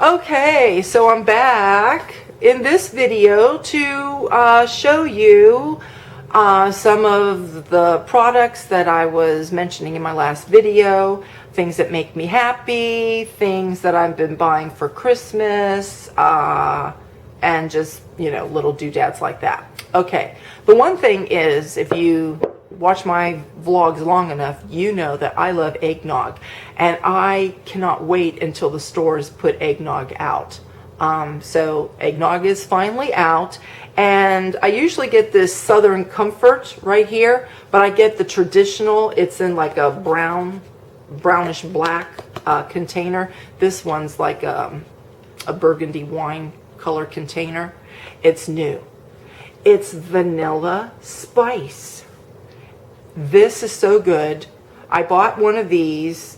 Okay, so I'm back in this video to show you some of the products that I was mentioning in my last video, things that make me happy, things that I've been buying for Christmas, and just, you know, little doodads like that. Okay, the one thing is, if you watch my vlogs long enough, you know that I love eggnog, and I cannot wait until the stores put eggnog out. So eggnog is finally out, and I usually get this Southern Comfort right here, but I get the traditional. It's in like a brownish black container. This one's like a burgundy wine color container. It's new. It's vanilla spice. This is so good. I bought one of these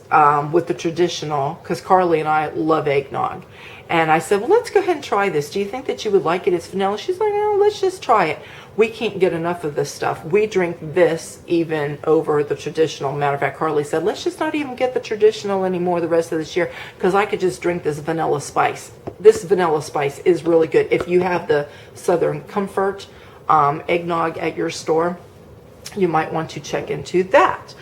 with the traditional because Carly and I love eggnog. And I said, well, let's go ahead and try this. Do you think that you would like it? It's vanilla. She's like, oh, let's just try it. We can't get enough of this stuff. We drink this even over the traditional. Matter of fact, Carly said, let's just not even get the traditional anymore the rest of this year because I could just drink this vanilla spice. This vanilla spice is really good. If you have the Southern Comfort eggnog at your store, you might want to check into that.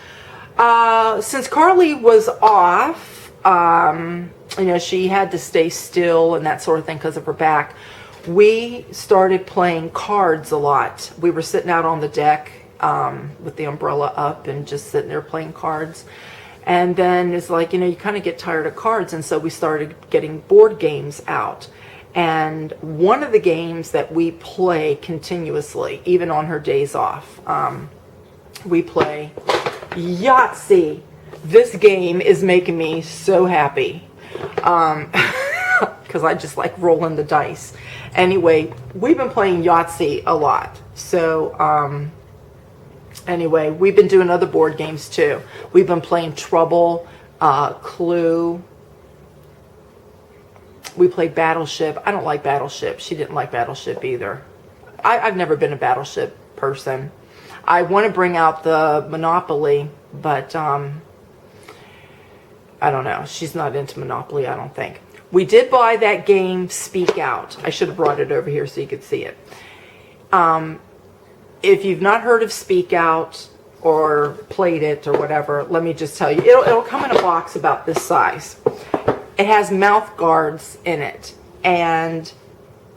Since Carly was off, you know, she had to stay still and that sort of thing because of her back, we started playing cards a lot. We were sitting out on the deck with the umbrella up and just sitting there playing cards. And then it's like, you know, you kind of get tired of cards, and so we started getting board games out. And one of the games that we play continuously, even on her days off, we play Yahtzee. This game is making me so happy because I just like rolling the dice. Anyway, we've been playing Yahtzee a lot. So anyway, we've been doing other board games too. We've been playing Trouble, Clue. We played Battleship. I don't like Battleship. She didn't like Battleship either. I've never been a Battleship person. I want to bring out the Monopoly, but I don't know. She's not into Monopoly, I don't think. We did buy that game, Speak Out. I should have brought it over here so you could see it. If you've not heard of Speak Out or played it or whatever, let me just tell you. It'll come in a box about this size. It has mouth guards in it, and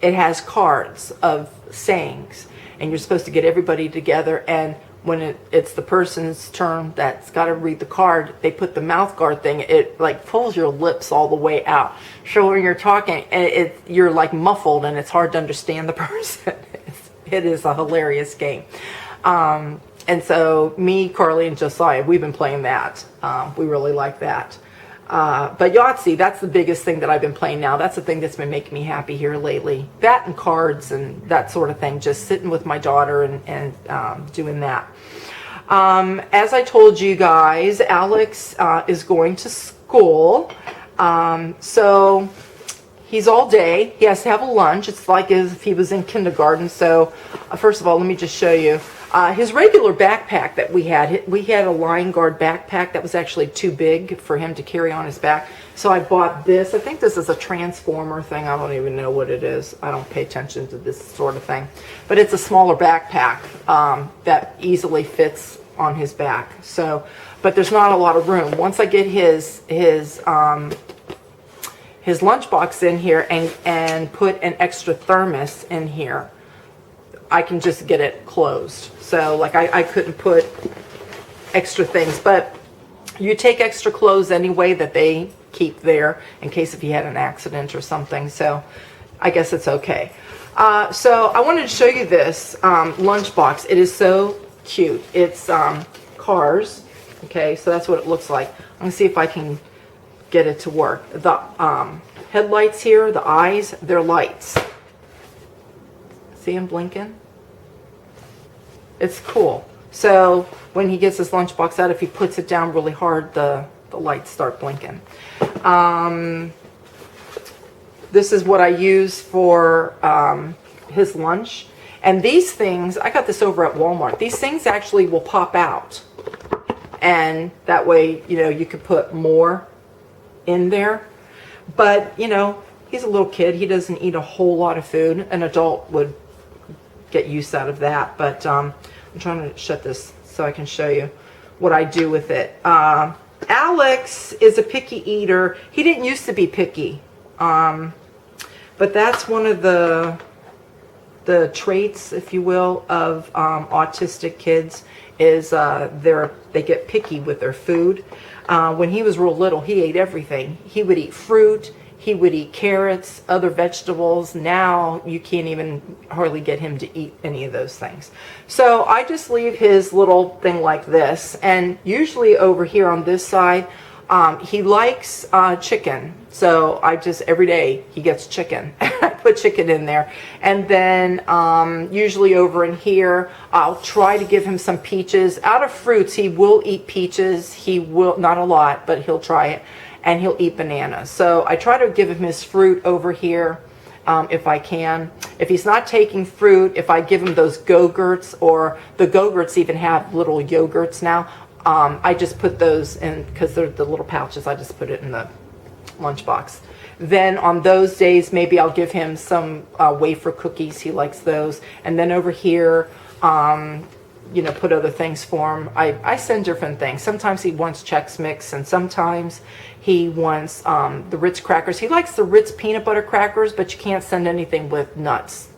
it has cards of sayings, and you're supposed to get everybody together, and when it's the person's turn that's got to read the card, they put the mouth guard thing, it like pulls your lips all the way out. So when you're talking, you're like muffled and it's hard to understand the person. It is a hilarious game. And so me, Carly, and Josiah, we've been playing that. We really like that. But Yahtzee, that's the biggest thing that I've been playing now. That's the thing that's been making me happy here lately. That and cards and that sort of thing. Just sitting with my daughter and doing that. As I told you guys, Alex is going to school. So he's all day. He has to have a lunch. It's like as if he was in kindergarten. So first of all, let me just show you. His regular backpack that we had a Lion Guard backpack that was actually too big for him to carry on his back. So I bought this. I think this is a Transformer thing. I don't even know what it is. I don't pay attention to this sort of thing. But it's a smaller backpack that easily fits on his back. So, but there's not a lot of room. Once I get his lunchbox in here and put an extra thermos in here, I can just get it closed. So like I couldn't put extra things, but you take extra clothes anyway that they keep there in case if you had an accident or something. So I guess it's okay. So I wanted to show you this lunchbox. It is so cute. It's cars. Okay, so that's what it looks like. I'm gonna see if I can get it to work. The headlights here, the eyes, they're lights. See him blinking? It's cool. So when he gets his lunchbox out, if he puts it down really hard, the lights start blinking. This is what I use for his lunch. And these things, I got this over at Walmart. These things actually will pop out. And that way, you know, you could put more in there. But, you know, He's a little kid. He doesn't eat a whole lot of food. An adult would get use out of that, but I'm trying to shut this so I can show you what I do with it. Alex is a picky eater. He didn't used to be picky, but that's one of the traits, if you will, of autistic kids is they get picky with their food. When he was real little, he ate everything. He would eat fruit. He would eat carrots, other vegetables. Now you can't even hardly get him to eat any of those things. So I just leave his little thing like this. And usually over here on this side, he likes chicken. So I just, every day he gets chicken. I put chicken in there. And then usually over in here, I'll try to give him some peaches. Out of fruits, he will eat peaches. He will, not a lot, but he'll try it. And he'll eat bananas. So I try to give him his fruit over here if I can. If he's not taking fruit, if I give him those Go-Gurts, or the Go-Gurts even have little yogurts now, I just put those in, because they're the little pouches, I just put it in the lunchbox. Then on those days, maybe I'll give him some wafer cookies. He likes those. And then over here, you know, put other things for him. I send different things. Sometimes he wants Chex Mix, and sometimes he wants the Ritz crackers. He likes the Ritz peanut butter crackers, but you can't send anything with nuts.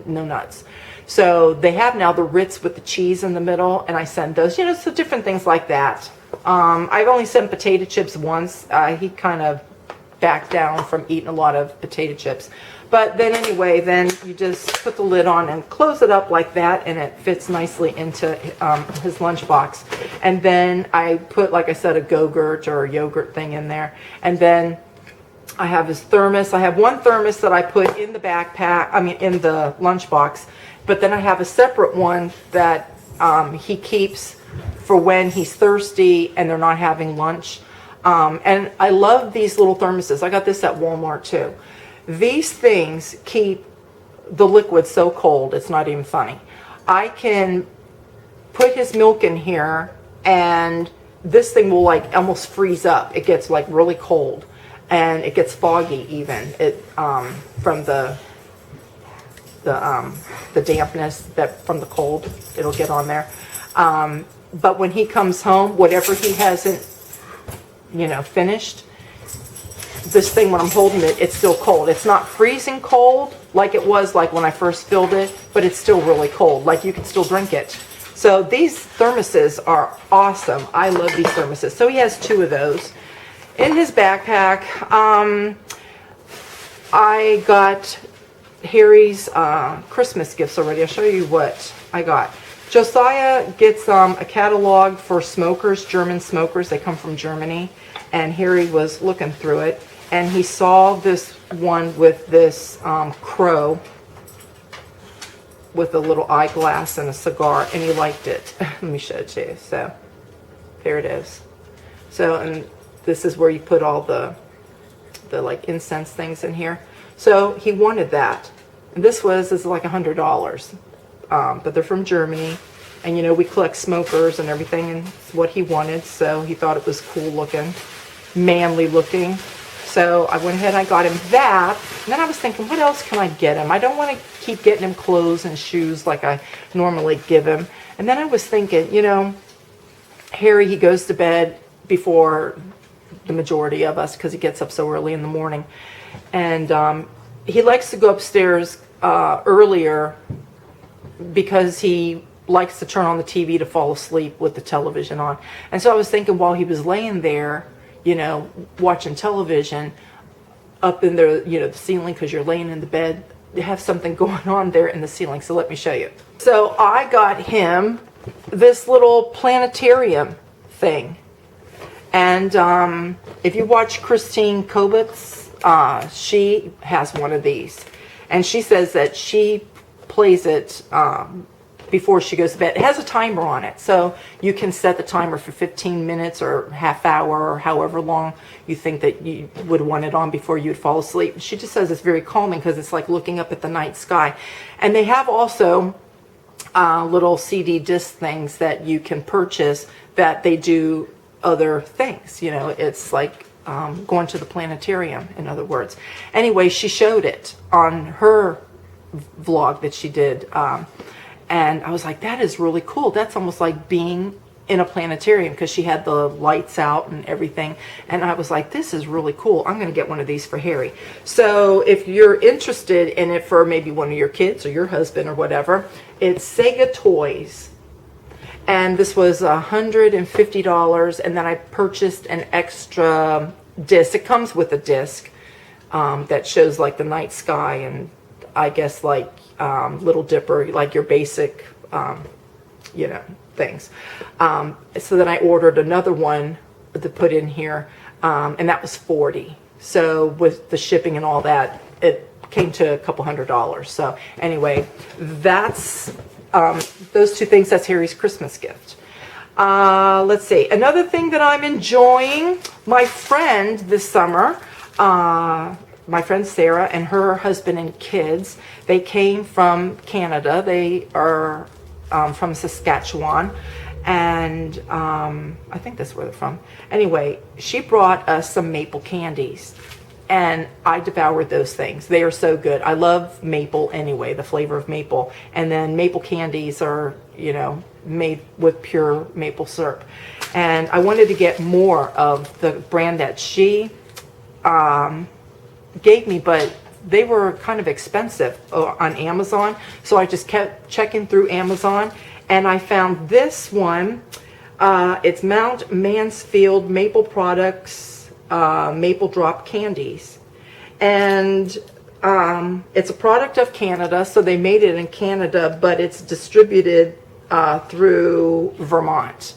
No nuts. So they have now the Ritz with the cheese in the middle, and I send those. You know, so different things like that. I've only sent potato chips once. He kind of backed down from eating a lot of potato chips. But then anyway, then you just put the lid on and close it up like that, and it fits nicely into his lunchbox. And then I put, like I said, a Go-Gurt or a yogurt thing in there. And then I have his thermos. I have one thermos that I put in the backpack, I mean in the lunchbox. But then I have a separate one that he keeps for when he's thirsty and they're not having lunch. And I love these little thermoses. I got this at Walmart too. These things keep the liquid so cold, it's not even funny. I can put his milk in here, and this thing will like almost freeze up. It gets like really cold, and it gets foggy even. It from the dampness that from the cold, it'll get on there. But when he comes home, whatever he hasn't, you know, finished, this thing, when I'm holding it, it's still cold. It's not freezing cold like it was like when I first filled it, but it's still really cold. Like you can still drink it. So these thermoses are awesome. I love these thermoses. So he has two of those. In his backpack, I got Harry's Christmas gifts already. I'll show you what I got. Josiah gets a catalog for smokers, German smokers. They come from Germany. And Harry was looking through it, and he saw this one with this crow with a little eyeglass and a cigar, and he liked it. Let me show it to you. So there it is. So, and this is where you put all the like incense things in here. So he wanted that. And this is like $100, but they're from Germany. And you know, we collect smokers and everything, and it's what he wanted. So he thought it was cool looking, manly looking. So I went ahead and I got him that. And then I was thinking, what else can I get him? I don't want to keep getting him clothes and shoes like I normally give him. And then I was thinking, you know, Harry, he goes to bed before the majority of us because he gets up so early in the morning. And he likes to go upstairs earlier because he likes to turn on the TV to fall asleep with the television on. And so I was thinking, while he was laying there, you know, watching television up in the, you know, the ceiling, because you're laying in the bed, you have something going on there in the ceiling. So let me show you. So I got him this little planetarium thing. And if you watch Christine Kobitz, she has one of these. And she says that she plays it before she goes to bed. It has a timer on it, so you can set the timer for 15 minutes or half hour or however long you think that you would want it on before you'd fall asleep. She just says it's very calming because it's like looking up at the night sky. And they have also little CD disc things that you can purchase that they do other things. You know, it's like going to the planetarium, in other words. Anyway, she showed it on her vlog that she did. And I was like, that is really cool. That's almost like being in a planetarium, because she had the lights out and everything. And I was like, this is really cool. I'm going to get one of these for Harry. So if you're interested in it for maybe one of your kids or your husband or whatever, it's Sega Toys. And this was $150. And then I purchased an extra disc. It comes with a disc that shows like the night sky and I guess like Little Dipper, like your basic, you know, things. So then I ordered another one to put in here, and that was $40. So with the shipping and all that, it came to a couple $100. So anyway, that's those two things. That's Harry's Christmas gift. Let's see. Another thing that I'm enjoying, my friend this summer, my friend Sarah and her husband and kids, they came from Canada. They are from Saskatchewan, and I think that's where they're from. Anyway, she brought us some maple candies, and I devoured those things. They are so good. I love maple anyway, the flavor of maple. And then maple candies are, you know, made with pure maple syrup. And I wanted to get more of the brand that she gave me, but they were kind of expensive on Amazon. So I just kept checking through Amazon, and I found this one. It's Mount Mansfield Maple Products Maple Drop Candies. And it's a product of Canada, so they made it in Canada, but it's distributed through Vermont.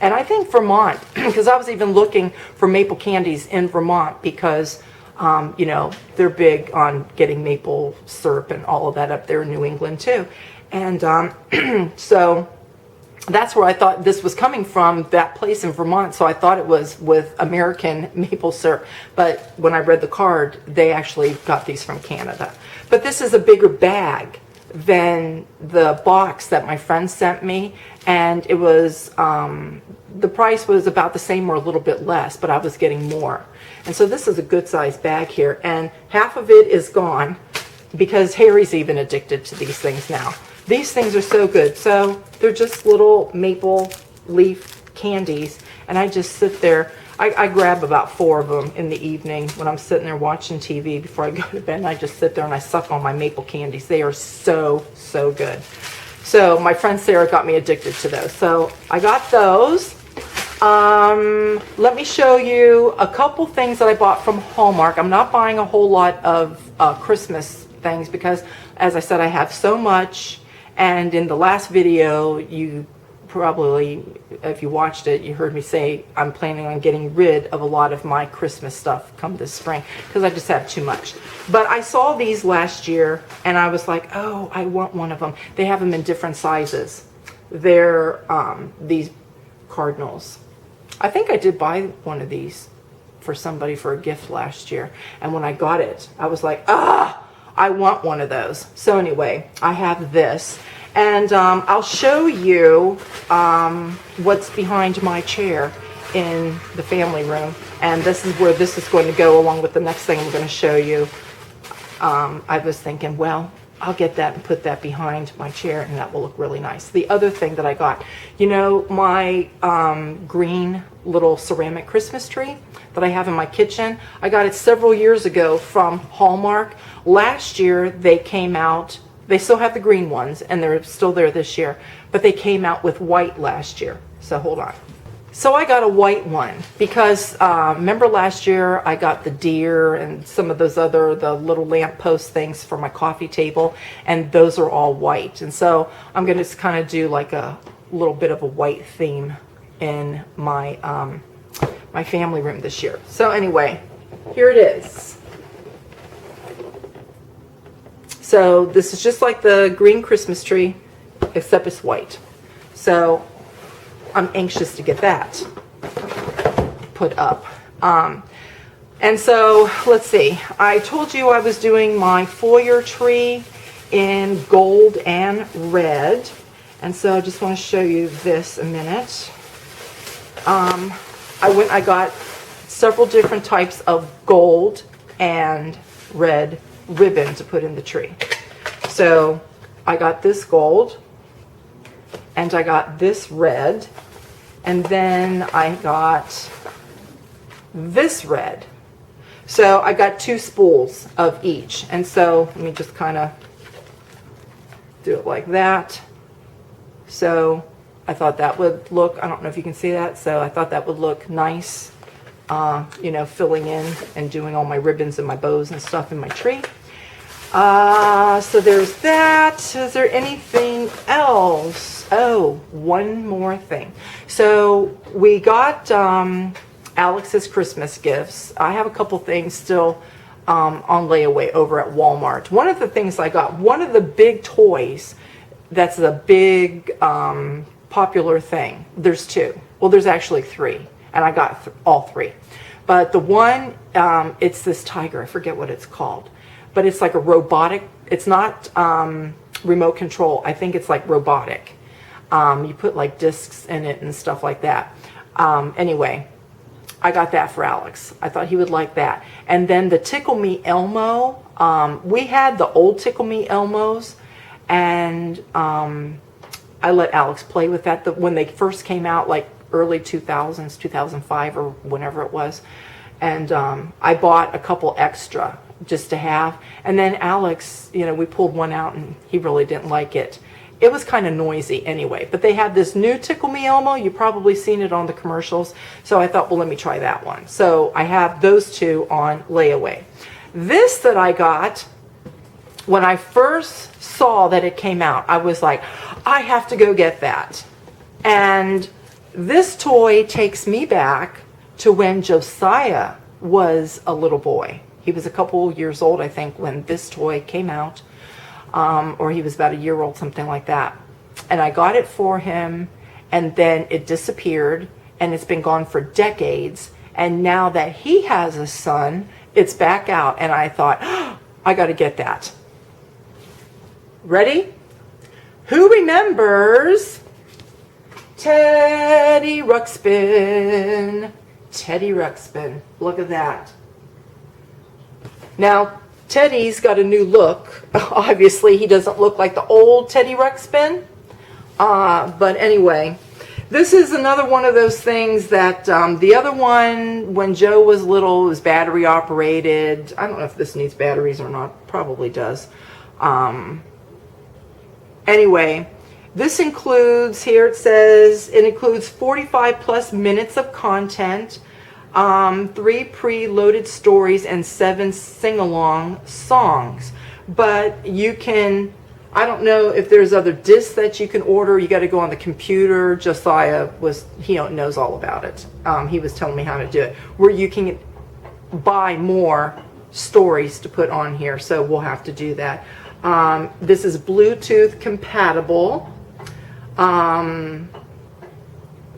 And I think Vermont, because I was even looking for maple candies in Vermont, because you know, they're big on getting maple syrup and all of that up there in New England too. And so that's where I thought this was coming from, that place in Vermont. So I thought it was with American maple syrup. But when I read the card, they actually got these from Canada. But this is a bigger bag than the box that my friend sent me. And it was, the price was about the same or a little bit less, but I was getting more. And so this is a good sized bag here. And half of it is gone because Harry's even addicted to these things now. These things are so good. So they're just little maple leaf candies. And I just sit there. I grab about 4 of them in the evening when I'm sitting there watching TV before I go to bed. And I just sit there and I suck on my maple candies. They are so, so good. So my friend Sarah got me addicted to those. So I got those. Let me show you a couple things that I bought from Hallmark. I'm not buying a whole lot of Christmas things because, as I said, I have so much. And in the last video, you probably, if you watched it, you heard me say I'm planning on getting rid of a lot of my Christmas stuff come this spring because I just have too much. But I saw these last year and I was like, oh, I want one of them. They have them in different sizes. They're these cardinals. I think I did buy one of these for somebody for a gift last year. And when I got it, I was like, I want one of those. So anyway, I have this. And I'll show you what's behind my chair in the family room. And this is where this is going to go along with the next thing I'm going to show you. I was thinking, well, I'll get that and put that behind my chair and that will look really nice. The other thing that I got, you know, my green little ceramic Christmas tree that I have in my kitchen, I got it several years ago from Hallmark. Last year they came out, they still have the green ones and they're still there this year, but they came out with white last year. So hold on. So I got a white one because remember last year I got the deer and some of those other, the little lamppost things for my coffee table, and those are all white. And so I'm going to kind of do like a little bit of a white theme in my my family room this year. So anyway, here it is. So this is just like the green Christmas tree, except it's white. So I'm anxious to get that put up. And so let's see. I told you I was doing my foyer tree in gold and red. And so I just want to show you this a minute. I got several different types of gold and red ribbon to put in the tree. So I got this gold, and I got this red, and then I got this red. So I got 2 spools of each. And so let me just kind of do it like that. So I thought that would look, I don't know if you can see that, so I thought that would look nice, you know, filling in and doing all my ribbons and my bows and stuff in my tree. So there's that. Is there anything else? Oh, one more thing. So we got Alex's Christmas gifts. I have a couple things still on layaway over at Walmart. One of the things I got, one of the big toys that's a big popular thing. There's 2. Well, there's actually 3, and I got all 3. But the one, it's this tiger. I forget what it's called. But it's like a robotic, it's not remote control. I think it's like robotic. You put like discs in it and stuff like that. Anyway, I got that for Alex. I thought he would like that. And then the Tickle Me Elmo, we had the old Tickle Me Elmos, and I let Alex play with that when they first came out, like early 2000s, 2005 or whenever it was. And I bought a couple extra just to have. And then Alex, you know, we pulled one out and he really didn't like it. It was kind of noisy anyway. But they had this new Tickle Me Elmo. You've probably seen it on the commercials. So I thought, well, let me try that one. So I have those 2 on layaway. This that I got, when I first saw that it came out, I was like, I have to go get that. And this toy takes me back to when Josiah was a little boy. He was a couple years old, I think, when this toy came out, or he was about a year old, something like that. And I got it for him, and then it disappeared, and it's been gone for decades. And now that he has a son, it's back out, and I thought, oh, I got to get that. Ready? Who remembers Teddy Ruxpin? Teddy Ruxpin. Look at that. Now, Teddy's got a new look. Obviously, he doesn't look like the old Teddy Ruxpin. But anyway, this is another one of those things that the other one, when Joe was little, was battery operated. I don't know if this needs batteries or not. Probably does. Anyway, this includes, here it says, it includes 45 plus minutes of content, 3 preloaded stories, and 7 sing-along songs. But you can, I don't know if there's other discs that you can order. You got to go on the computer. Josiah he knows all about it. He was telling me how to do it, where you can buy more stories to put on here. So we'll have to do that. This is Bluetooth compatible. The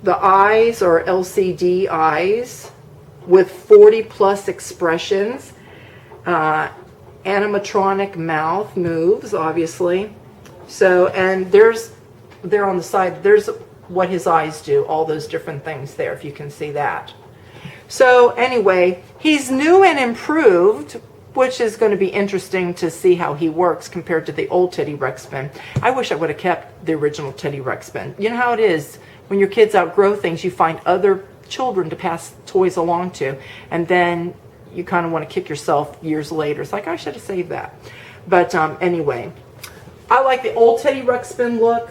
eyes are LCD eyes with 40 plus expressions. Animatronic mouth moves, obviously. So, and there on the side, there's what his eyes do, all those different things there, if you can see that. So anyway, he's new and improved, which is going to be interesting to see how he works compared to the old Teddy Ruxpin. I wish I would have kept the original Teddy Ruxpin. You know how it is, when your kids outgrow things, you find other children to pass toys along to, and then you kind of want to kick yourself years later. It's like, I should have saved that. But anyway, I like the old Teddy Ruxpin look.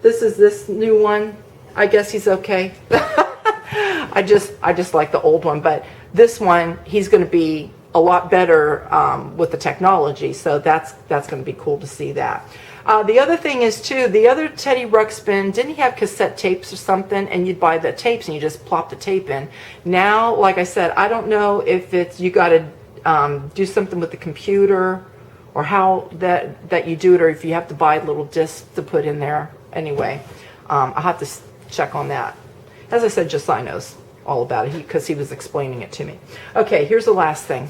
This is this new one. I guess he's okay. I just like the old one, but this one, he's going to be a lot better with the technology, so that's going to be cool to see that. The other thing is too, the other Teddy Ruxpin, didn't he have cassette tapes or something, and you'd buy the tapes and you just plop the tape in. Now, like I said, I don't know if it's, you got to do something with the computer or how that you do it, or if you have to buy little discs to put in there. Anyway, I'll have to check on that. As I said, Josiah knows all about it because he was explaining it to me. Okay, here's the last thing.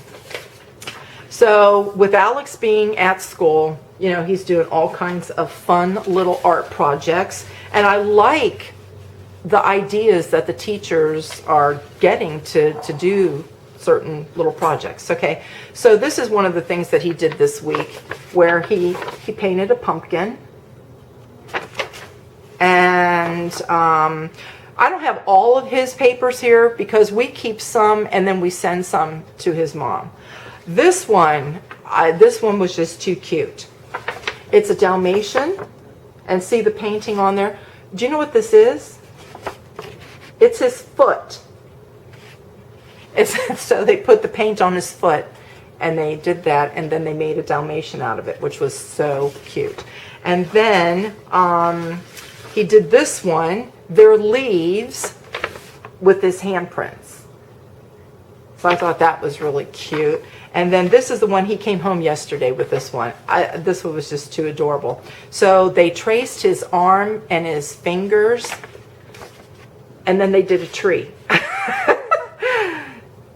So with Alex being at school, you know, he's doing all kinds of fun little art projects, and I like the ideas that the teachers are getting to do certain little projects. Okay, so this is one of the things that he did this week, where he painted a pumpkin. And I don't have all of his papers here because we keep some and then we send some to his mom. This one was just too cute. It's a Dalmatian, and see the painting on there. Do you know what this is? It's his foot. So they put the paint on his foot, and they did that, and then they made a Dalmatian out of it, which was so cute. And then he did this one. They're leaves with his handprints. So I thought that was really cute. And then this is the one he came home yesterday with. This one. This one was just too adorable. So they traced his arm and his fingers, and then they did a tree.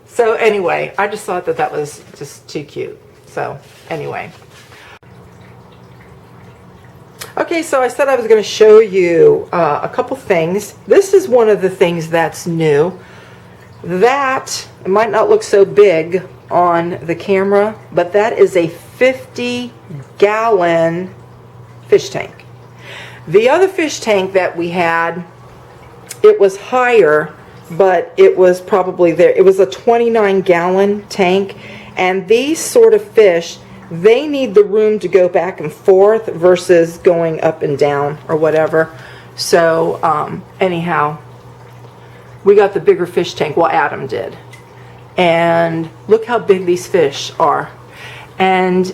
So anyway, I just thought that that was just too cute. So anyway. Okay, so I said I was going to show you a couple things. This is one of the things that's new. That, it might not look so big on the camera, but that is a 50-gallon fish tank. The other fish tank that we had, it was higher, but it was probably there. It was a 29-gallon tank, and these sort of fish, they need the room to go back and forth versus going up and down or whatever. So anyhow, we got the bigger fish tank. Well, Adam did. And look how big these fish are. And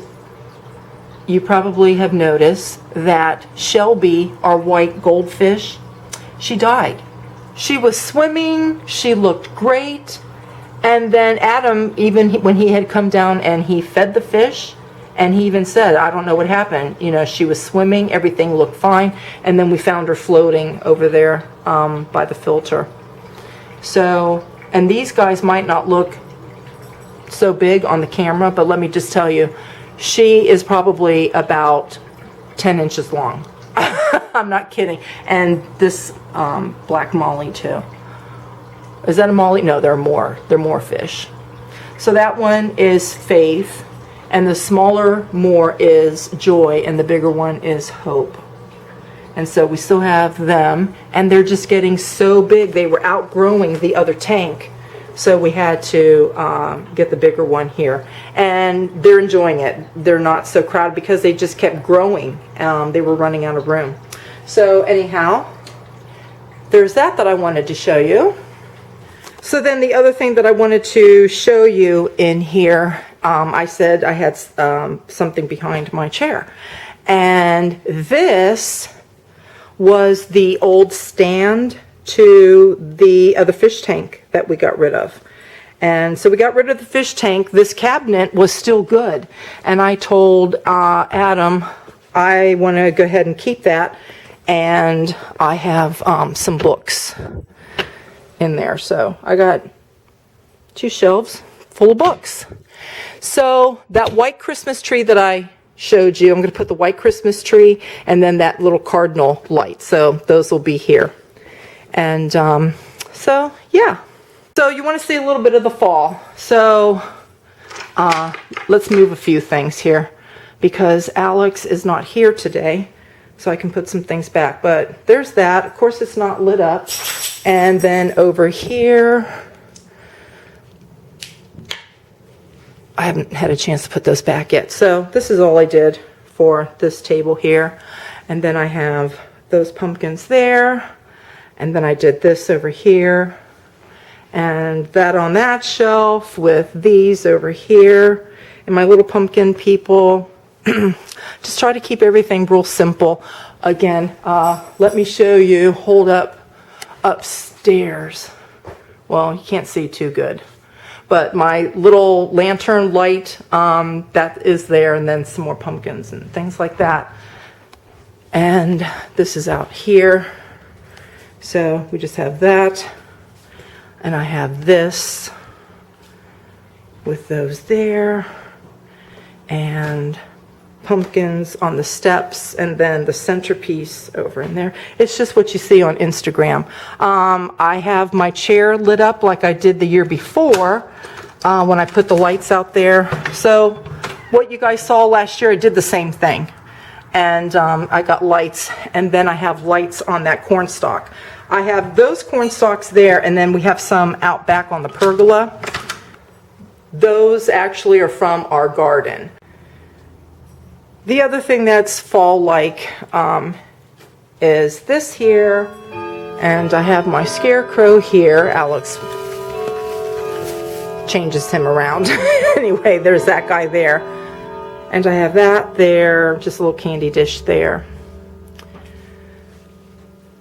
you probably have noticed that Shelby, our white goldfish, she died. She was swimming, she looked great, and then Adam, even when he had come down and he fed the fish, and he even said, I don't know what happened. You know, she was swimming, everything looked fine, and then we found her floating over there by the filter. So, and these guys might not look so big on the camera, but let me just tell you, she is probably about 10 inches long. I'm not kidding. And this black molly too. Is that a molly? No, there are more. There are more fish. So that one is Faith, and the smaller more is Joy, and the bigger one is Hope. And so we still have them, and they're just getting so big. They were outgrowing the other tank, so we had to get the bigger one here. And they're enjoying it. They're not so crowded because they just kept growing. They were running out of room. So anyhow, there's that I wanted to show you. So then the other thing that I wanted to show you in here, I said I had something behind my chair. And this was the old stand to the other fish tank that we got rid of. And so we got rid of the fish tank. This cabinet was still good. And I told Adam, I want to go ahead and keep that. And I have some books in there. So I got 2 shelves full of books. So that white Christmas tree that I showed you, I'm going to put the white Christmas tree and then that little cardinal light. So those will be here. And so yeah. So you want to see a little bit of the fall. So let's move a few things here because Alex is not here today. So I can put some things back. But there's that. Of course, it's not lit up. And then over here, I haven't had a chance to put those back yet. So this is all I did for this table here. And then I have those pumpkins there. And then I did this over here. And that on that shelf with these over here. And my little pumpkin people. Just try to keep everything real simple. Again, let me show you, hold up upstairs. Well, you can't see too good. But my little lantern light, that is there, and then some more pumpkins and things like that. And this is out here. So we just have that. And I have this with those there. And pumpkins on the steps, and then the centerpiece over in there. It's just what you see on Instagram. I have my chair lit up like I did the year before when I put the lights out there. So what you guys saw last year, I did the same thing. And I got lights, and then I have lights on that corn stalk. I have those corn stalks there, and then we have some out back on the pergola. Those actually are from our garden. The other thing that's fall-like is this here, and I have my scarecrow here. Alex changes him around. Anyway, there's that guy there. And I have that there, just a little candy dish there.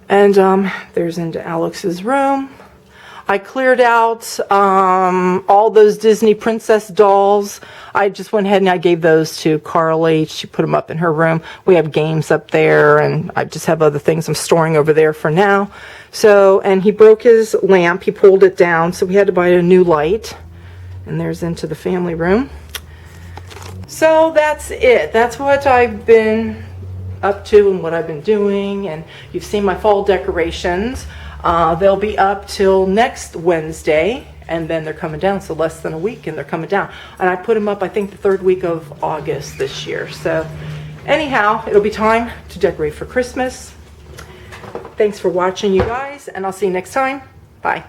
And there's into Alex's room. I cleared out all those Disney princess dolls. I just went ahead and I gave those to Carly. She put them up in her room. We have games up there, and I just have other things I'm storing over there for now. So, and he broke his lamp. He pulled it down, so we had to buy a new light. And there's into the family room. So that's it. That's what I've been up to and what I've been doing. And you've seen my fall decorations. They'll be up till next Wednesday, and then they're coming down. So less than a week, and they're coming down. And I put them up, I think, the third week of August this year. So anyhow, it'll be time to decorate for Christmas. Thanks for watching, you guys, and I'll see you next time. Bye.